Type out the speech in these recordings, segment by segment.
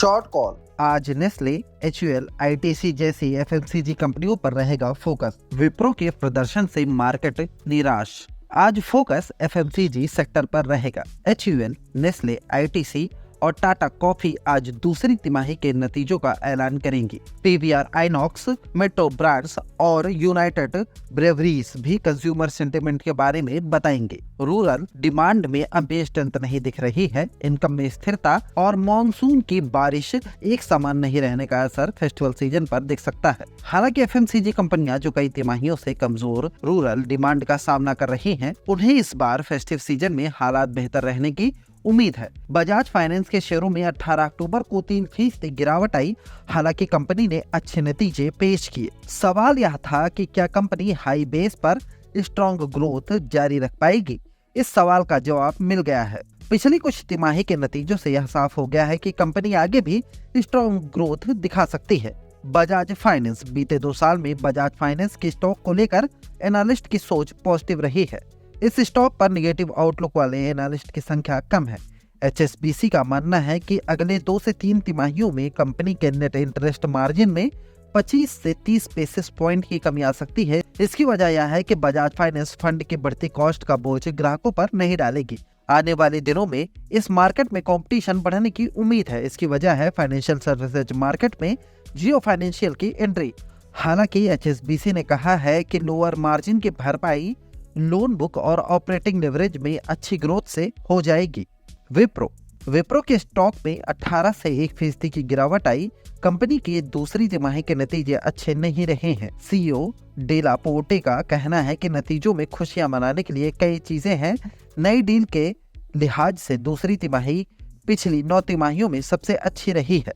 Short call. आज Nestle, HUL, ITC जैसी FMCG कंपनियों पर रहेगा फोकस। विप्रो के प्रदर्शन से मार्केट निराश। आज फोकस FMCG सेक्टर पर रहेगा। HUL, नेस्ले, ITC और टाटा कॉफी आज दूसरी तिमाही के नतीजों का ऐलान करेंगी। PVR आइनॉक्स, मेट्रो ब्रांड्स और यूनाइटेड ब्रेवरीज भी कंज्यूमर सेंटिमेंट के बारे में बताएंगे। रूरल डिमांड में अब बेस्टंत नहीं दिख रही है। इनकम में स्थिरता और मॉनसून की बारिश एक समान नहीं रहने का असर फेस्टिवल सीजन पर दिख सकता है। हालांकि FMCG कंपनियां जो कई तिमाहियों से कमजोर रूरल डिमांड का सामना कर रही हैं, उन्हें इस बार फेस्टिव सीजन में हालात बेहतर रहने की उम्मीद है। बजाज फाइनेंस के शेयरों में 18 अक्टूबर को 3% गिरावट आई। हालांकि कंपनी ने अच्छे नतीजे पेश किए। सवाल यह था कि क्या कंपनी हाई बेस पर स्ट्रॉन्ग ग्रोथ जारी रख पाएगी। इस सवाल का जवाब मिल गया है। पिछली कुछ तिमाही के नतीजों से यह साफ हो गया है कि कंपनी आगे भी स्ट्रॉन्ग ग्रोथ दिखा सकती है। बजाज फाइनेंस बीते 2 साल में बजाज फाइनेंस के स्टॉक को लेकर एनालिस्ट की सोच पॉजिटिव रही है। इस स्टॉक पर नेगेटिव आउटलुक वाले एनालिस्ट की संख्या कम है। HSBC का मानना है कि अगले 2 से 3 तिमाहियों में कंपनी के नेट इंटरेस्ट मार्जिन में 25 से 30 बेसिस पॉइंट की कमी आ सकती है। इसकी वजह यह है कि बजाज फाइनेंस फंड की बढ़ती कॉस्ट का बोझ ग्राहकों पर नहीं डालेगी। आने वाले दिनों में इस मार्केट में कंपटीशन बढ़ने की उम्मीद है। इसकी वजह है फाइनेंशियल सर्विसेज मार्केट में जियो फाइनेंशियल की एंट्री। हालांकि HSBC ने कहा है कि लोअर मार्जिन की भरपाई लोन बुक और ऑपरेटिंग लेवरेज में अच्छी ग्रोथ से हो जाएगी। विप्रो के स्टॉक में 18 से 1% की गिरावट आई। कंपनी की दूसरी तिमाही के नतीजे अच्छे नहीं रहे हैं। CEO डेला पोर्टे का कहना है कि नतीजों में खुशियां मनाने के लिए कई चीजें हैं। नई डील के लिहाज से दूसरी तिमाही पिछली 9 तिमाहियों में सबसे अच्छी रही है।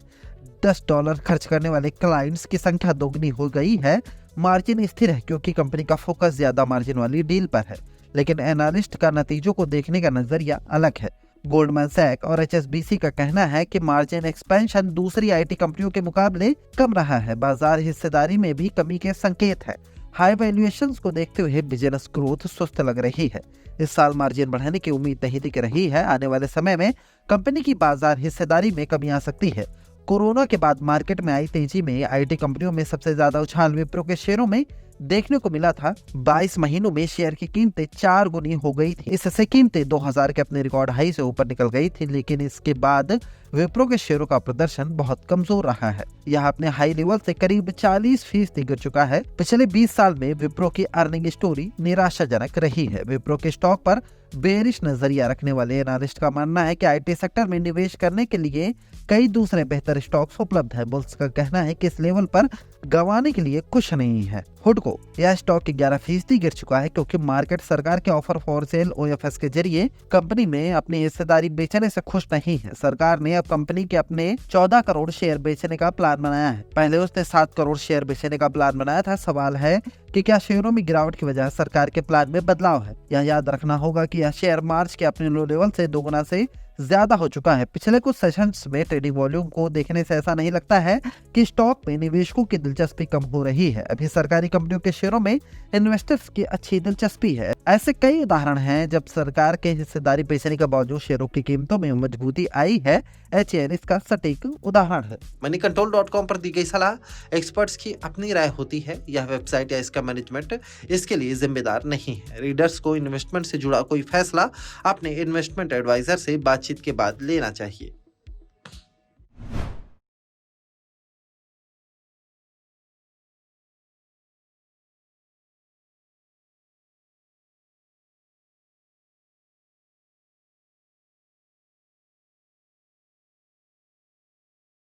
$10 खर्च करने वाले क्लाइंट्स की संख्या दोगुनी हो गई है। मार्जिन स्थिर है क्योंकि कंपनी का फोकस ज्यादा मार्जिन वाली डील पर है। लेकिन एनालिस्ट का नतीजों को देखने का नजरिया अलग है। गोल्डमैन सैक और HSBC का कहना है कि मार्जिन एक्सपेंशन दूसरी IT कंपनियों के मुकाबले कम रहा है। बाजार हिस्सेदारी में भी कमी के संकेत है। हाई वैल्यूएशंस को देखते हुए बिजनेस ग्रोथ सुस्त लग रही है। इस साल मार्जिन बढ़ने की उम्मीद नहीं दिख रही है। आने वाले समय में कंपनी की बाजार हिस्सेदारी में कमी आ सकती है। कोरोना के बाद मार्केट में आई तेजी में IT कंपनियों में सबसे ज्यादा उछाल विप्रो के शेयरों में देखने को मिला था। 22 महीनों में शेयर की कीमतें 4 गुनी हो गई थी। इससे कीमतें 2000 के अपने रिकॉर्ड हाई से ऊपर निकल गई थी। लेकिन इसके बाद विप्रो के शेयरों का प्रदर्शन बहुत कमजोर रहा है। यह अपने हाई लेवल से करीब 40% गिर चुका है। पिछले 20 साल में विप्रो की अर्निंग स्टोरी निराशाजनक रही है। विप्रो के स्टॉक पर बेरिश नजरिया रखने वाले एनालिस्ट का मानना है कि IT सेक्टर में निवेश करने के लिए कई दूसरे बेहतर स्टॉक्स उपलब्ध है। बुल्स का कहना है कि इस लेवल पर गंवाने के लिए कुछ नहीं है। हुडको, यह स्टॉक 11% गिर चुका है क्योंकि मार्केट सरकार के ऑफर फॉर सेल OFS के जरिए कंपनी में अपनी हिस्सेदारी बेचने से खुश नहीं है। सरकार ने अब कंपनी के अपने 14 करोड़ शेयर बेचने का प्लान बनाया है। पहले उसने 7 करोड़ शेयर बेचने का प्लान बनाया था। सवाल है कि क्या शेयरों में गिरावट की वजह सरकार के प्लान में बदलाव है। यह याद रखना होगा कि यह शेयर मार्च के अपने लो लेवल से 2 गुना से ज्यादा हो चुका है। पिछले कुछ सेशंस में ट्रेडिंग वॉल्यूम को देखने से ऐसा नहीं लगता है कि स्टॉक में निवेशकों की दिलचस्पी कम हो रही है। अभी सरकारी कंपनियों के शेयरों में इन्वेस्टर्स की अच्छी दिलचस्पी है। ऐसे कई उदाहरण हैं जब सरकार के हिस्सेदारी बेचने के बावजूद शेयरों की कीमतों में मजबूती आई है। HUL इसका सटीक उदाहरण है। moneycontrol.com पर दी गई सलाह एक्सपर्ट्स की अपनी राय होती है। यह वेबसाइट या इसका मैनेजमेंट इसके लिए जिम्मेदार नहीं है। रीडर्स को इन्वेस्टमेंट से जुड़ा कोई फैसला अपने इन्वेस्टमेंट एडवाइजर से बातचीत के बाद लेना चाहिए।